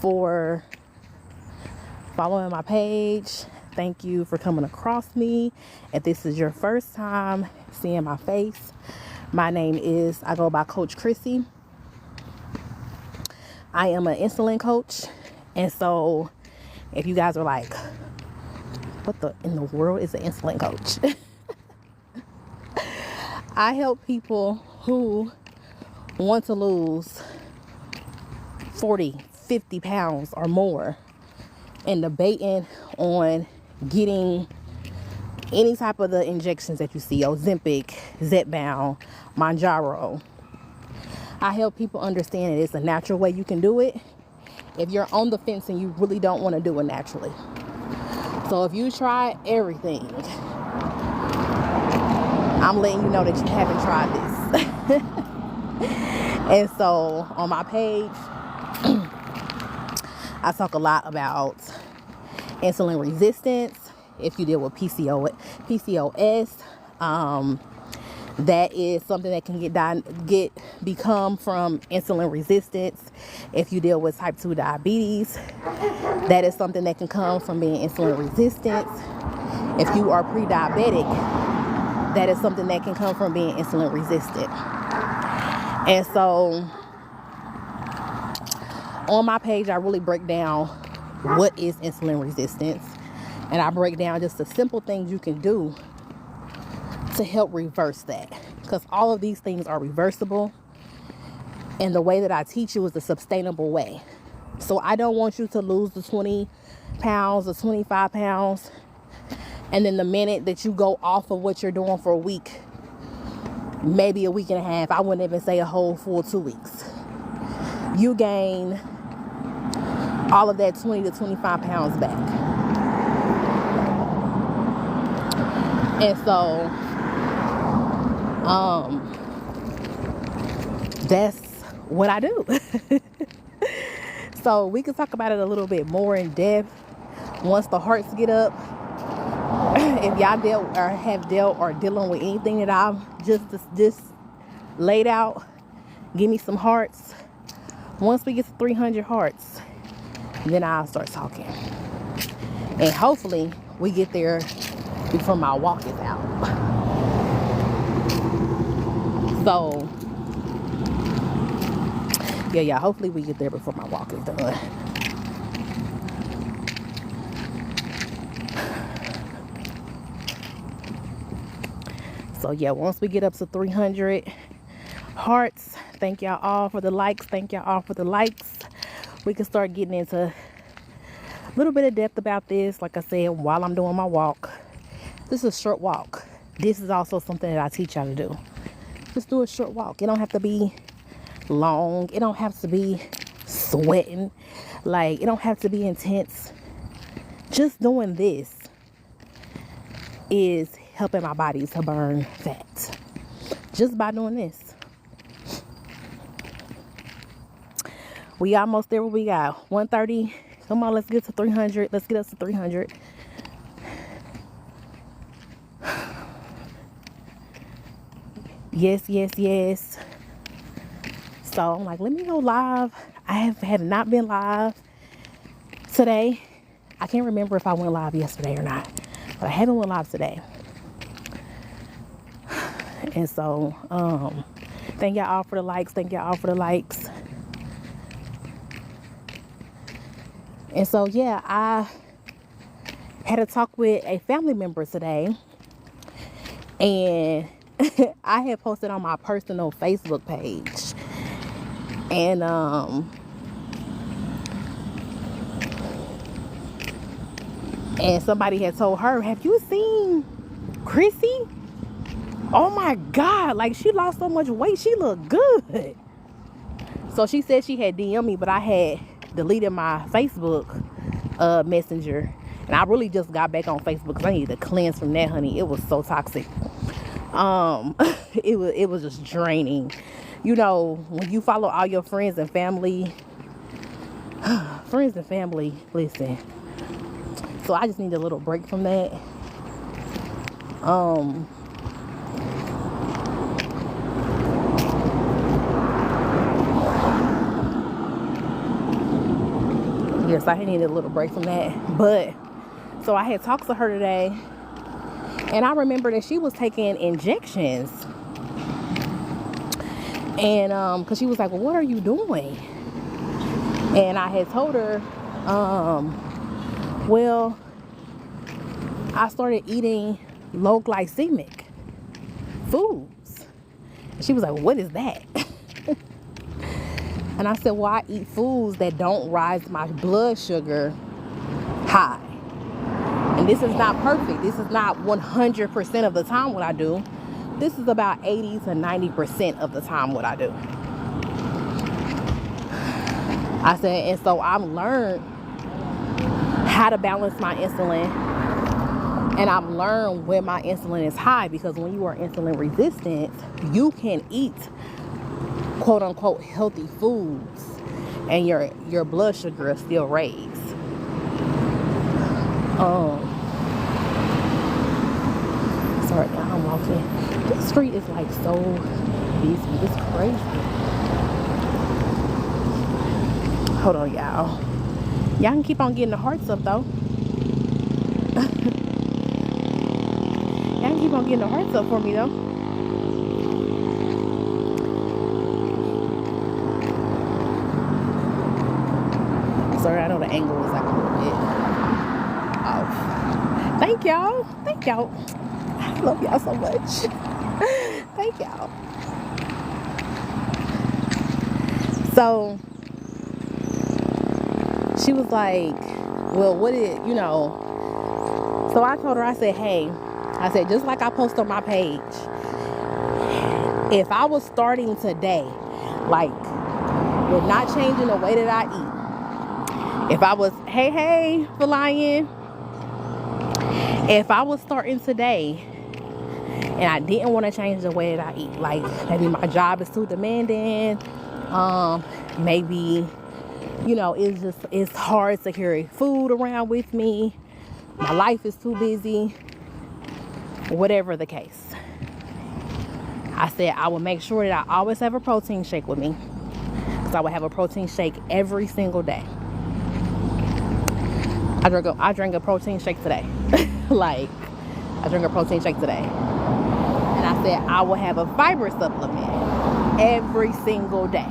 for following my page. Thank you for coming across me. If this is your first time seeing my face, my name is, I go by Coach Chrissy. I am an insulin coach. And so if you guys are like, what in the world is an insulin coach? I help people who want to lose 40, 50 pounds or more and debating on getting any type of the injections that you see, Ozempic, Zepbound, Mounjaro. I help people understand that it's a natural way you can do it if you're on the fence and you really don't want to do it naturally. So if you try everything, I'm letting you know that you haven't tried this. And so on my page, I talk a lot about insulin resistance. If you deal with PCOS, that is something that can become from insulin resistance. If you deal with type 2 diabetes, that is something that can come from being insulin resistant. If you are pre-diabetic, that is something that can come from being insulin resistant. And so on my page, I really break down what is insulin resistance. And I break down just the simple things you can do to help reverse that. Because all of these things are reversible. And the way that I teach you is a sustainable way. So I don't want you to lose the 20 pounds or 25 pounds. And then the minute that you go off of what you're doing for a week, maybe a week and a half, I wouldn't even say a whole full 2 weeks, you gain all of that 20 to 25 pounds back. And so that's what I do. So we can talk about it a little bit more in depth once the hearts get up. If y'all have dealt or dealing with anything that I've just laid out, give me some hearts. Once we get to 300 hearts, then I'll start talking. And hopefully we get there before my walk is out. So yeah, hopefully we get there before my walk is done. So yeah, once we get up to 300 hearts, thank y'all all for the likes. Thank y'all all for the likes. We can start getting into a little bit of depth about this. Like I said, while I'm doing my walk, this is a short walk. This is also something that I teach y'all to do. Just do a short walk. It don't have to be long. It don't have to be sweating. Like, it don't have to be intense. Just doing this is helping my body to burn fat. Just by doing this. We almost there. What we got? 130. Come on, let's get to 300. Let's get us to 300. Yes. So I'm like, let me go live. I have not been live today. I can't remember if I went live yesterday or not, but I haven't went live today. And so, thank y'all all for the likes. Thank y'all all for the likes. And so, yeah, I had a talk with a family member today, and I had posted on my personal Facebook page, and somebody had told her, have you seen Chrissy? Oh my God, like, she lost so much weight, she looked good. So she said she had DM'd me, but I had deleted my Facebook messenger, and I really just got back on Facebook because I needed to cleanse from that, honey. It was so toxic. It was just draining. You know, when you follow all your friends and family, listen. So I just need a little break from that. Yes, I needed a little break from that. But so I had talked to her today, and I remember that she was taking injections, and because she was like, well, what are you doing? And I had told her, well, I started eating low glycemic foods. She was like, what is that? And I said, well, I eat foods that don't rise my blood sugar high. And this is not perfect. This is not 100% of the time what I do. This is about 80 to 90% of the time what I do. I said, and so I've learned how to balance my insulin. And I've learned when my insulin is high, because when you are insulin resistant, you can eat quote unquote healthy foods and your blood sugar is still raised. Sorry, now I'm walking. This street is like so busy. It's crazy. Hold on, y'all. Y'all can keep on getting the hearts up though. Y'all can keep on getting the hearts up for me though. Sorry, I know the angle is like a little bit off. Thank y'all. Thank y'all. I love y'all so much. Thank y'all. So she was like, well, what is, you know. So I told her, I said, hey, I said, just like I post on my page, if I was starting today, like with not changing the way that I eat, if I was, hey, Felian, if I was starting today and I didn't want to change the way that I eat, like maybe my job is too demanding, maybe, you know, it's hard to carry food around with me, my life is too busy, whatever the case, I said I will make sure that I always have a protein shake with me, because I would have a protein shake every single day. I drank a protein shake today. Like, I drank a protein shake today. And I said I will have a fiber supplement every single day.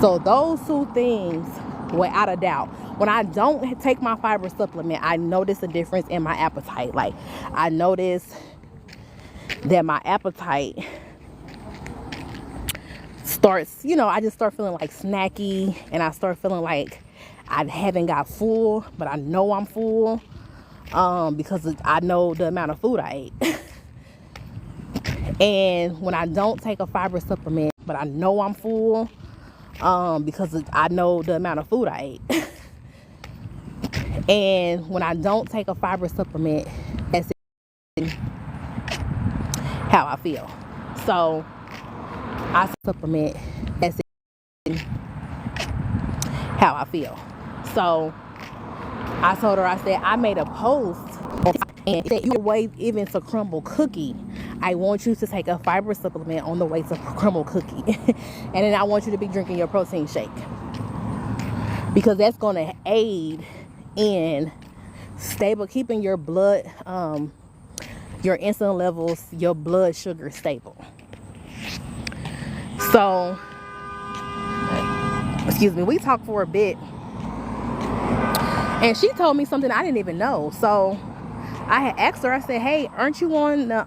So those two things, without a doubt, when I don't take my fiber supplement, I notice a difference in my appetite. Like, I notice that my appetite starts, you know, I just start feeling like snacky, and I start feeling like I haven't got full, but I know I'm full, because I know the amount of food I ate. And when I don't take a fiber supplement, but I know I'm full, because I know the amount of food I ate. And when I don't take a fiber supplement, that's how I feel. So I supplement, that's how I feel. So I told her, I said, I made a post and said, your way even to crumble cookie, I want you to take a fiber supplement on the way to crumble cookie. And then I want you to be drinking your protein shake, because that's going to aid in keeping your blood, your insulin levels, your blood sugar stable. So, excuse me, we talked for a bit, and she told me something I didn't even know. So I had asked her, I said, hey, aren't you on the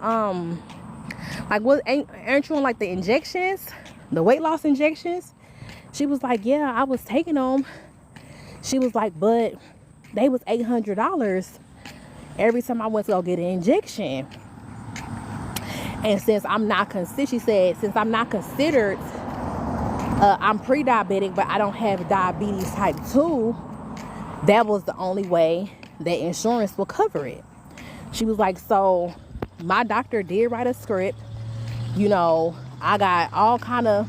aren't you on like the injections, the weight loss injections? She was like, yeah, I was taking them. She was like, but they was $800 every time I went to go get an injection. And since I'm not she said, since I'm not considered, I'm pre-diabetic, but I don't have diabetes type 2, that was the only way that insurance will cover it. She was like, so my doctor did write a script. You know, I got all kind of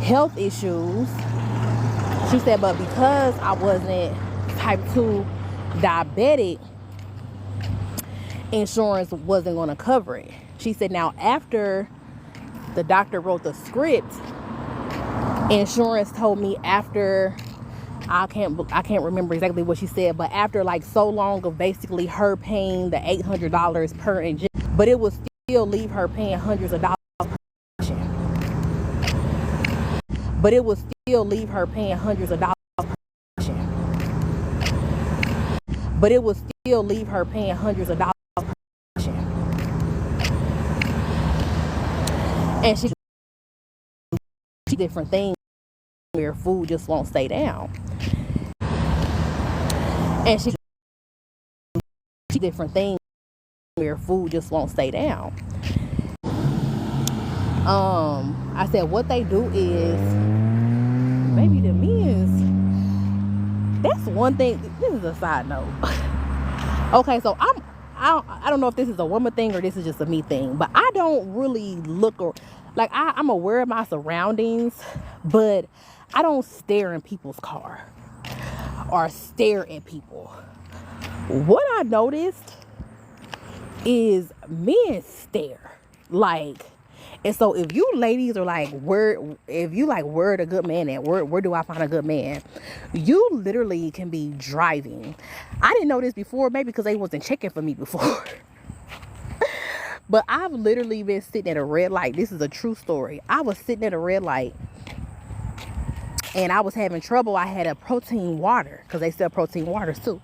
health issues. She said, but because I wasn't type 2 diabetic, insurance wasn't going to cover it. She said, now after the doctor wrote the script, insurance told me after I can't remember exactly what she said, but after like so long of basically her paying the $800 per injection, but it would still leave her paying hundreds of dollars. But it would still leave her paying hundreds of dollars. But it would still leave her paying hundreds of dollars. And she different things where food just won't stay down. And she different things where food just won't stay down. I said what they do is maybe the men's. That's one thing. This is a side note. Okay, so I don't know if this is a woman thing or this is just a me thing, but I don't really look or like I'm aware of my surroundings, but I don't stare in people's car or stare at people. What I noticed is men stare, like, and so if you ladies are like, where a good man at, where do I find a good man? You literally can be driving. I didn't know this before, maybe because they wasn't checking for me before. But I've literally been sitting at a red light. This is a true story. I was sitting at a red light and I was having trouble. I had a protein water because they sell protein waters too.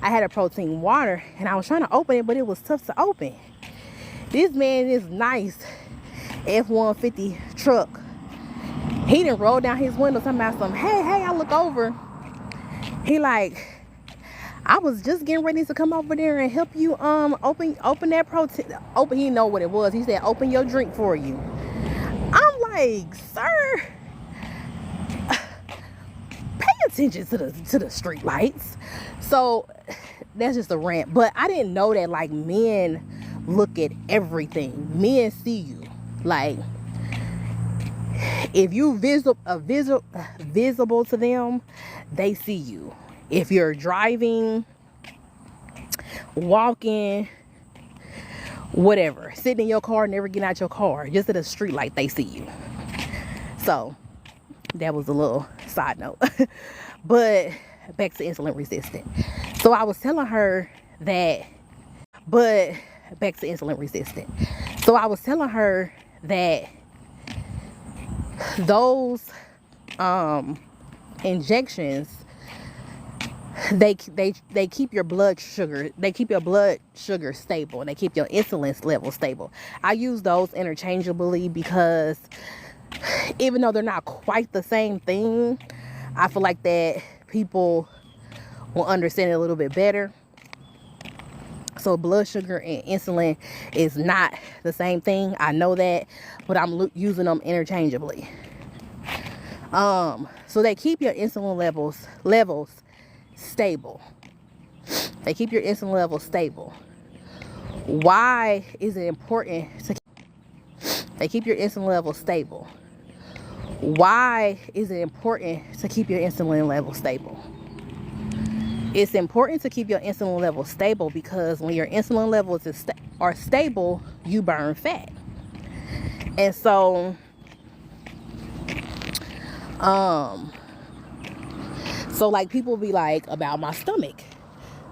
I had a protein water and I was trying to open it, but it was tough to open. This man is nice. F-150 truck. He done rolled down his window talking about something. Hey, I look over. He like, I was just getting ready to come over there and help you open that protein. Open, he know what it was. He said, open your drink for you. I'm like, sir, pay attention to the street lights. So that's just a rant. But I didn't know that like men look at everything. Men see you. Like, if you visible to them, they see you. If you're driving, walking, whatever, sitting in your car, never getting out your car, just at a street light, they see you. So that was a little side note. But back to insulin resistant. So I was telling her that, but back to insulin resistant. So I was telling her that those injections, they keep your blood sugar, stable, and they keep your insulin level stable. I use those interchangeably because even though they're not quite the same thing, I feel like that people will understand it a little bit better. So blood sugar and insulin is not the same thing. I know that, but I'm using them interchangeably. So they keep your insulin levels stable. They keep your insulin levels stable. Why is it important to they keep your insulin levels stable? Why is it important to keep your insulin levels stable? It's important to keep your insulin levels stable because when your insulin levels are stable, you burn fat. And so, like people be like about my stomach.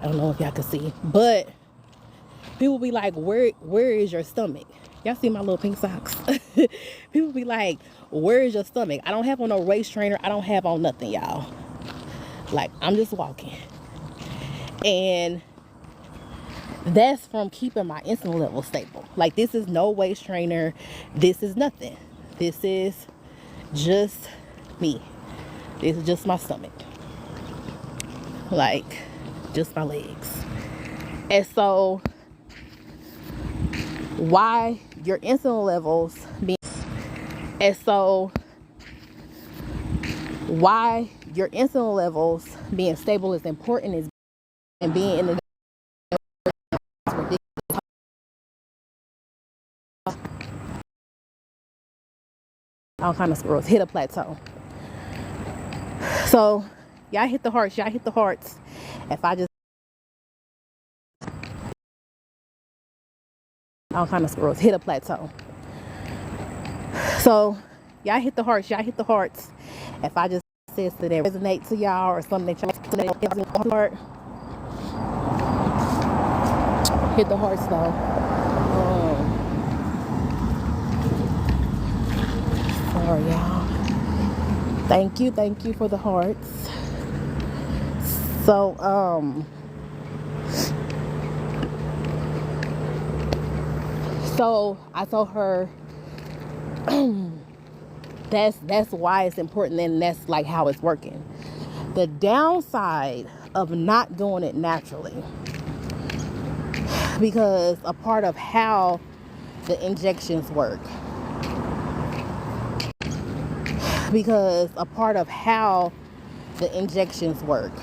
I don't know if y'all can see, but people be like, where is your stomach? Y'all see my little pink socks? People be like, where is your stomach? I don't have on no waist trainer. I don't have on nothing, y'all. Like, I'm just walking. And that's from keeping my insulin level stable. Like, this is no waist trainer. This is nothing. This is just me. This is just my stomach. Like, just my legs. And so, why your insulin levels being... And so, why your insulin levels being stable is important is and being in the all kind of squirrels hit a plateau. So y'all hit the hearts. If I just all kind of squirrels hit a plateau. So y'all hit the hearts. If I just says to them resonate to y'all, or something that y'all heart. Hit the hearts though. Sorry, y'all. Thank you for the hearts. So so I told her that's why it's important, and that's like how it's working. The downside of not doing it naturally, because a part of how the injections work, because a part of how the injections work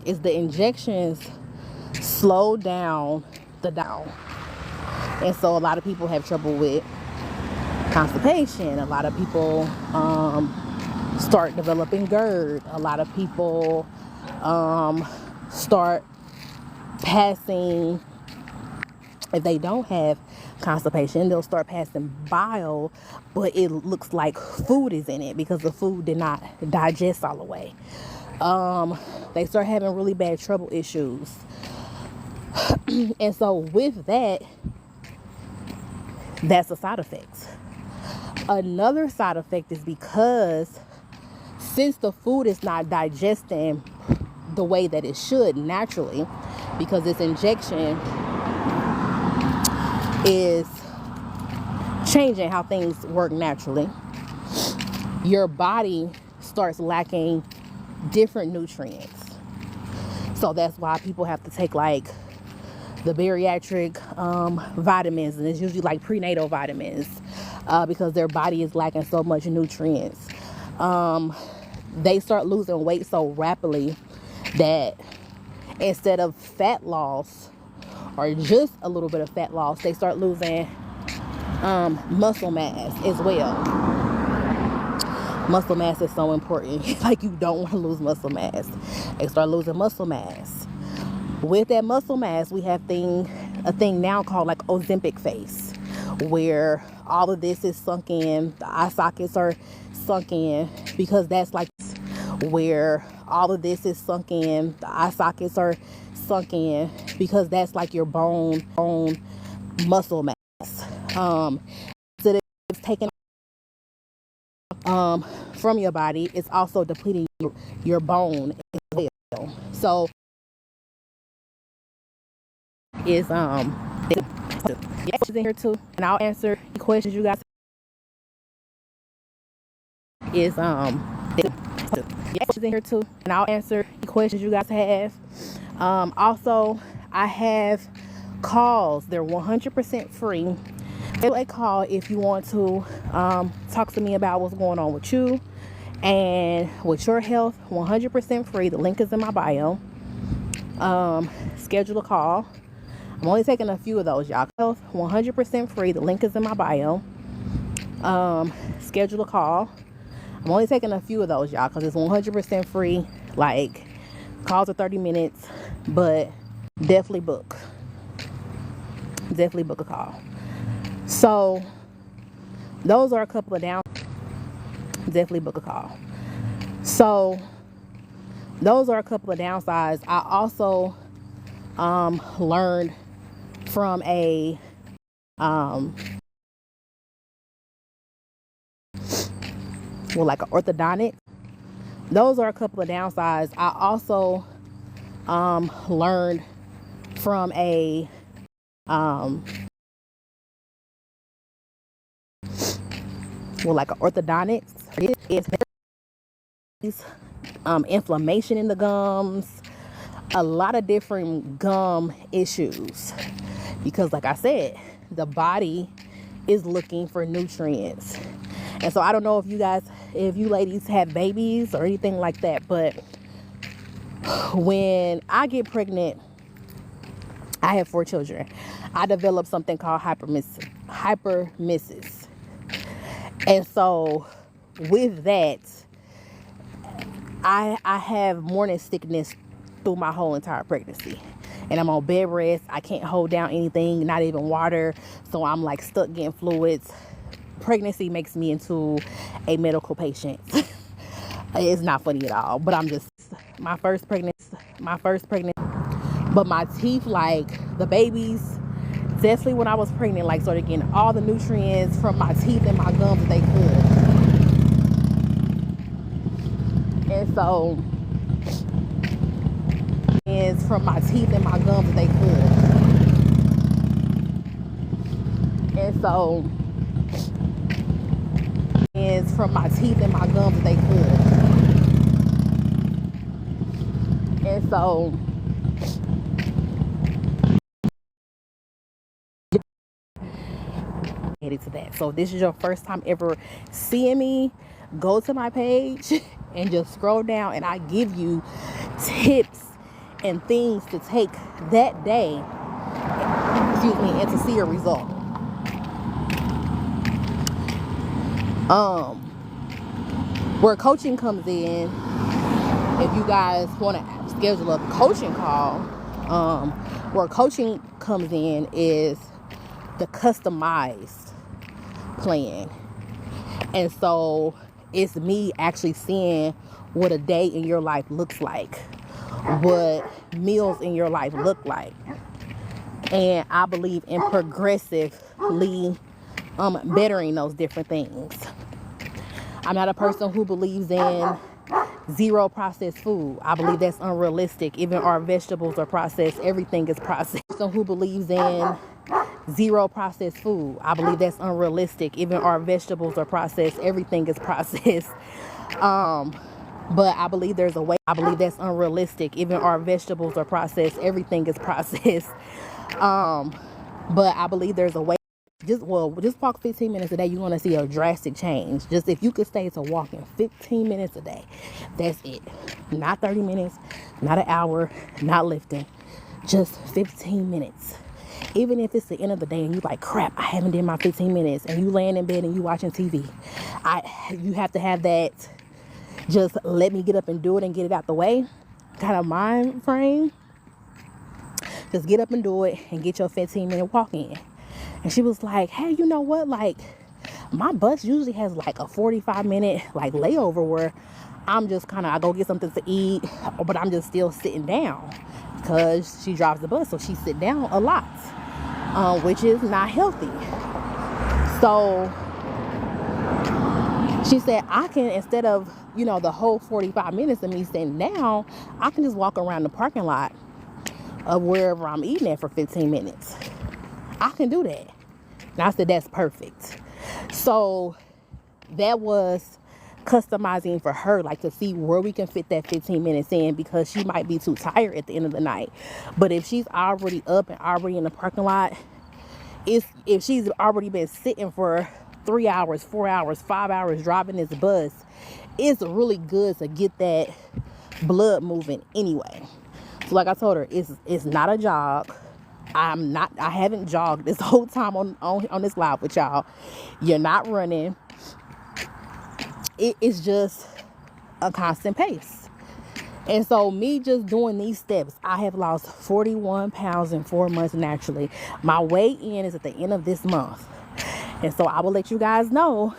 is the injections slow down the down. And so a lot of people have trouble with constipation. A lot of people start developing GERD. A lot of people start passing, if they don't have constipation, they'll start passing bile, but it looks like food is in it because the food did not digest all the way. They start having really bad trouble issues. And so with that, that's a side effect. Another side effect is because since the food is not digesting the way that it should naturally, because this injection is changing how things work naturally, your body starts lacking different nutrients. So that's why people have to take like the bariatric vitamins, and it's usually like prenatal vitamins, because their body is lacking so much nutrients. They start losing weight so rapidly that instead of fat loss or just a little bit of fat loss, they start losing muscle mass as well. Muscle mass is so important. Like, you don't want to lose muscle mass. They start losing muscle mass. With that muscle mass, we have a thing now called like Ozempic face, where all of this is sunk in, the eye sockets are sunk in, because that's like where all of this is sunk in, the eye sockets are sunk in, because that's like your bone muscle mass. So it's taken from your body. It's also depleting your bone as well. So is in here too, and I'll answer the questions you guys is in here too, and I'll answer the questions you guys have. Also, I have calls. They're 100% free. Do a call if you want to talk to me about what's going on with you and with your health. 100% free. The link is in my bio. Schedule a call. I'm only taking a few of those, y'all. 100% free. The link is in my bio. Schedule a call. I'm only taking a few of those, y'all, because it's 100% free. Like, calls are 30 minutes, but definitely book. Definitely book a call. So, those are a couple of down. Definitely book a call. So, those are a couple of downsides. I also learned from a like an orthodontic. Those are a couple of downsides. I also learned from a like an orthodontics. It's inflammation in the gums, a lot of different gum issues, because like I said, the body is looking for nutrients. And so I don't know if you ladies have babies or anything like that, but when I get pregnant, I have 4 children. I developed something called hypermesis. And so with that, I have morning sickness through my whole entire pregnancy. And I'm on bed rest. I can't hold down anything, not even water. So I'm like stuck getting fluids pregnancy makes me into a medical patient. It's not funny at all, but I'm just, my first pregnancy, but my teeth, like the babies, definitely when I was pregnant, like started getting all the nutrients from my teeth and my gums that they could. And so, is from my teeth and my gums that they could. And so, is from my teeth and my gums that they could. And so, headed to that. So if this is your first time ever seeing me, go to my page and just scroll down, and I give you tips and things to take that day, and to see a result. Where coaching comes in, if you guys want to schedule a coaching call, where coaching comes in is the customized plan. And so it's me actually seeing what a day in your life looks like, what meals in your life look like. And I believe in progressively bettering those different things. I'm not a person who believes in zero processed food. I believe that's unrealistic. Even our vegetables are processed. Everything is processed. So who believes in zero processed food? I believe that's unrealistic. Even our vegetables are processed. Everything is processed. But I believe there's a way. I believe that's unrealistic. Even our vegetables are processed. Everything is processed. But I believe there's a way. Just walk 15 minutes a day. You're going to see a drastic change. Just if you could stay to walking 15 minutes a day, that's it. Not 30 minutes, not an hour, not lifting. Just 15 minutes. Even if it's the end of the day and you like, crap, I haven't done my 15 minutes, and you laying in bed and you watching TV. You have to have that, just let me get up and do it and get it out the way kind of mind frame. Just get up and do it and get your 15-minute walk in. And she was like, hey, you know what? Like, my bus usually has like a 45-minute like layover where I'm just I go get something to eat, but I'm just still sitting down because she drives the bus. So she sit down a lot, which is not healthy. So she said, I can, instead of, the whole 45 minutes of me sitting down, I can just walk around the parking lot of wherever I'm eating at for 15 minutes. I can do that. And I said, that's perfect. So that was customizing for her, like to see where we can fit that 15 minutes in, because she might be too tired at the end of the night. But if she's already up and already in the parking lot, if she's already been sitting for 3 hours, 4 hours, 5 hours driving this bus, it's really good to get that blood moving anyway. So like I told her, it's not a jog. I haven't jogged this whole time on this live with y'all. You're not running. It is just a constant pace. And so me just doing these steps, I have lost 41 pounds in 4 months naturally. My weigh-in is at the end of this month. And so I will let you guys know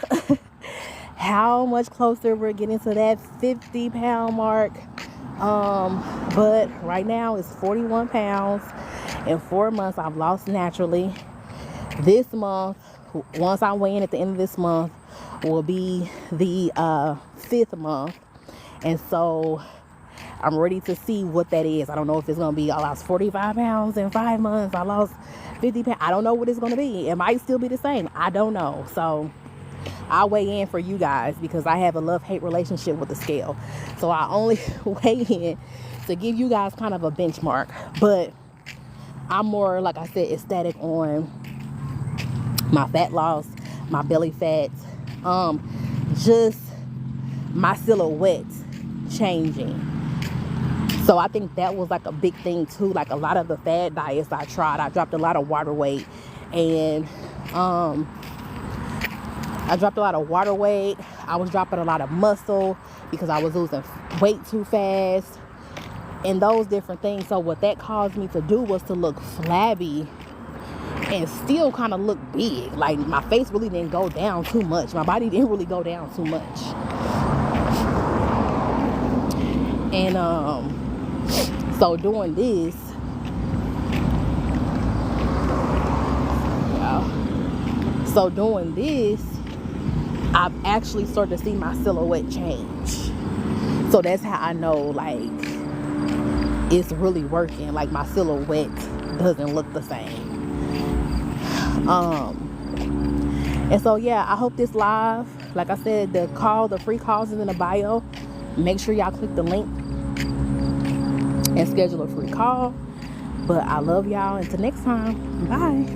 how much closer we're getting to that 50-pound mark. But right now it's 41 pounds. In 4 months, I've lost naturally. This month, once I weigh in at the end of this month, will be the 5th month. And so I'm ready to see what that is. I don't know if it's going to be I lost 45 pounds in 5 months. I lost 50 pounds. I don't know what it's going to be. It might still be the same. I don't know. So I'll weigh in for you guys because I have a love-hate relationship with the scale. So I only weigh in to give you guys kind of a benchmark. But I'm more, like I said, ecstatic on my fat loss, my belly fat, just my silhouette changing. So I think that was like a big thing too. Like a lot of the fad diets I tried, I dropped a lot of water weight, and I was dropping a lot of muscle because I was losing weight too fast and those different things. So what that caused me to do was to look flabby and still kind of look big. Like my face really didn't go down too much. My body didn't really go down too much. And so doing this, I've actually started to see my silhouette change. So that's how I know, like, it's really working. Like, my silhouette doesn't look the same. And so yeah, I hope this live, like I said, the free calls is in the bio. Make sure y'all click the link and schedule a free call. But I love y'all. Until next time, bye.